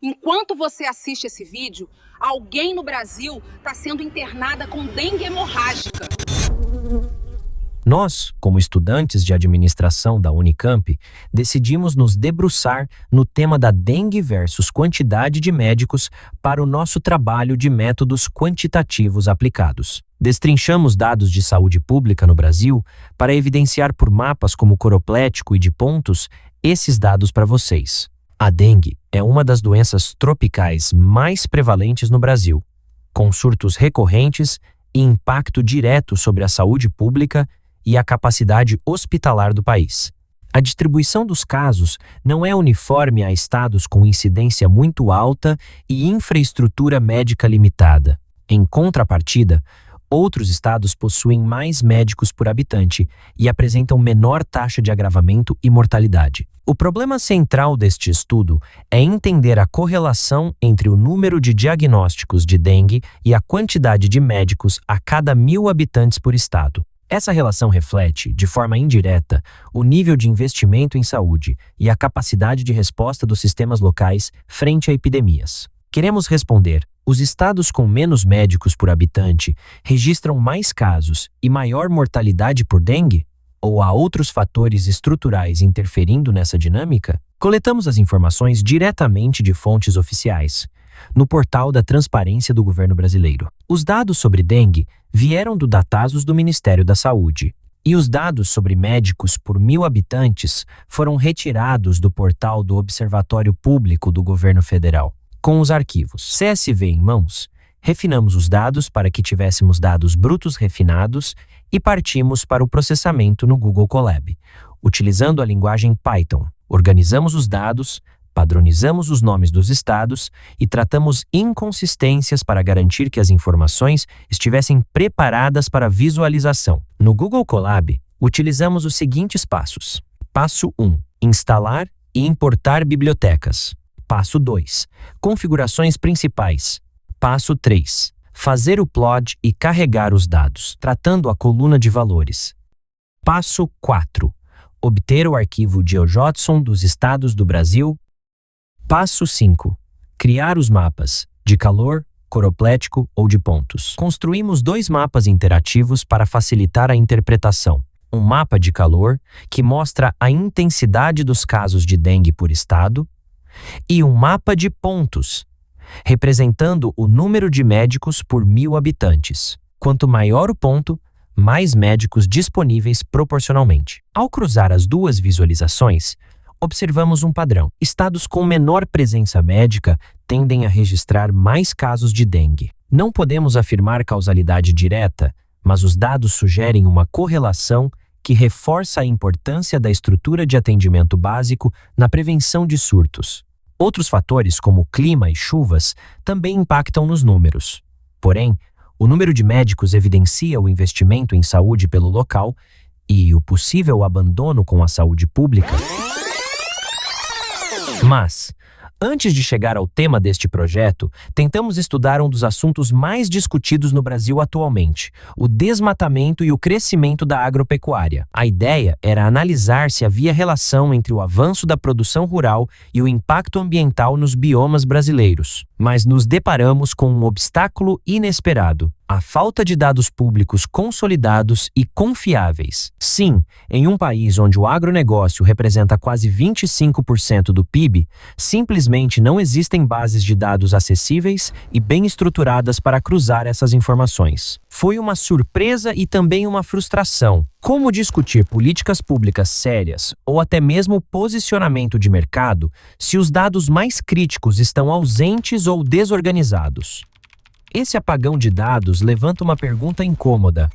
Enquanto você assiste esse vídeo, alguém no Brasil está sendo internada com dengue hemorrágica. Nós, como estudantes de administração da Unicamp, decidimos nos debruçar no tema da dengue versus quantidade de médicos para o nosso trabalho de métodos quantitativos aplicados. Destrinchamos dados de saúde pública no Brasil para evidenciar por mapas como coroplético e de pontos esses dados para vocês. A dengue é uma das doenças tropicais mais prevalentes no Brasil, com surtos recorrentes e impacto direto sobre a saúde pública e a capacidade hospitalar do país. A distribuição dos casos não é uniforme a estados com incidência muito alta e infraestrutura médica limitada. Em contrapartida, outros estados possuem mais médicos por habitante e apresentam menor taxa de agravamento e mortalidade. O problema central deste estudo é entender a correlação entre o número de diagnósticos de dengue e a quantidade de médicos a cada 1.000 habitantes por estado. Essa relação reflete, de forma indireta, o nível de investimento em saúde e a capacidade de resposta dos sistemas locais frente a epidemias. Queremos responder: os estados com menos médicos por habitante registram mais casos e maior mortalidade por dengue? Ou há outros fatores estruturais interferindo nessa dinâmica? Coletamos as informações diretamente de fontes oficiais, no portal da Transparência do Governo Brasileiro. Os dados sobre dengue vieram do Datasus do Ministério da Saúde, e os dados sobre médicos por 1.000 habitantes foram retirados do portal do Observatório Público do Governo Federal. Com os arquivos CSV em mãos, refinamos os dados para que tivéssemos dados brutos refinados e partimos para o processamento no Google Colab. Utilizando a linguagem Python, organizamos os dados, padronizamos os nomes dos estados e tratamos inconsistências para garantir que as informações estivessem preparadas para visualização. No Google Colab, utilizamos os seguintes passos. Passo 1. Instalar e importar bibliotecas. Passo 2. Configurações principais. Passo 3. Fazer o upload e carregar os dados, tratando a coluna de valores. Passo 4. Obter o arquivo GeoJSON dos estados do Brasil. Passo 5. Criar os mapas de calor, coroplético ou de pontos. Construímos 2 mapas interativos para facilitar a interpretação. Um mapa de calor, que mostra a intensidade dos casos de dengue por estado, e um mapa de pontos, representando o número de médicos por 1.000 habitantes. Quanto maior o ponto, mais médicos disponíveis proporcionalmente. Ao cruzar as 2 visualizações, observamos um padrão. Estados com menor presença médica tendem a registrar mais casos de dengue. Não podemos afirmar causalidade direta, mas os dados sugerem uma correlação que reforça a importância da estrutura de atendimento básico na prevenção de surtos. Outros fatores, como clima e chuvas, também impactam nos números. Porém, o número de médicos evidencia o investimento em saúde pelo local e o possível abandono com a saúde pública. Mas, antes de chegar ao tema deste projeto, tentamos estudar um dos assuntos mais discutidos no Brasil atualmente: o desmatamento e o crescimento da agropecuária. A ideia era analisar se havia relação entre o avanço da produção rural e o impacto ambiental nos biomas brasileiros. Mas nos deparamos com um obstáculo inesperado: a falta de dados públicos consolidados e confiáveis. Sim, em um país onde o agronegócio representa quase 25% do PIB, simplesmente não existem bases de dados acessíveis e bem estruturadas para cruzar essas informações. Foi uma surpresa e também uma frustração. Como discutir políticas públicas sérias ou até mesmo posicionamento de mercado se os dados mais críticos estão ausentes ou desorganizados? Esse apagão de dados levanta uma pergunta incômoda: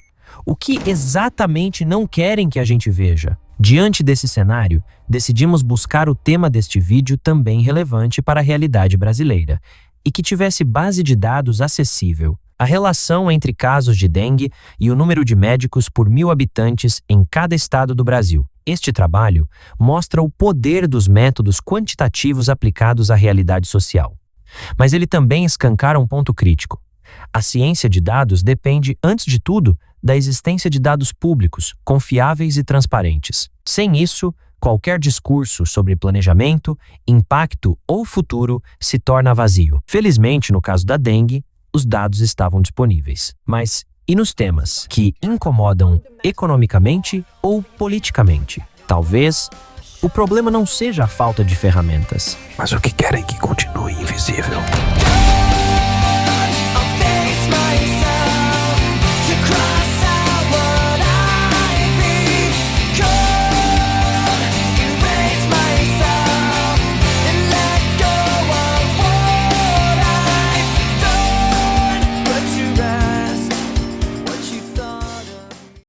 o que exatamente não querem que a gente veja? Diante desse cenário, decidimos buscar o tema deste vídeo também relevante para a realidade brasileira e que tivesse base de dados acessível. A relação entre casos de dengue e o número de médicos por 1.000 habitantes em cada estado do Brasil. Este trabalho mostra o poder dos métodos quantitativos aplicados à realidade social. Mas ele também escancara um ponto crítico. A ciência de dados depende, antes de tudo, da existência de dados públicos, confiáveis e transparentes. Sem isso, qualquer discurso sobre planejamento, impacto ou futuro se torna vazio. Felizmente, no caso da dengue, os dados estavam disponíveis. Mas e nos temas que incomodam economicamente ou politicamente? Talvez o problema não seja a falta de ferramentas, Mas o que querem que continue invisível?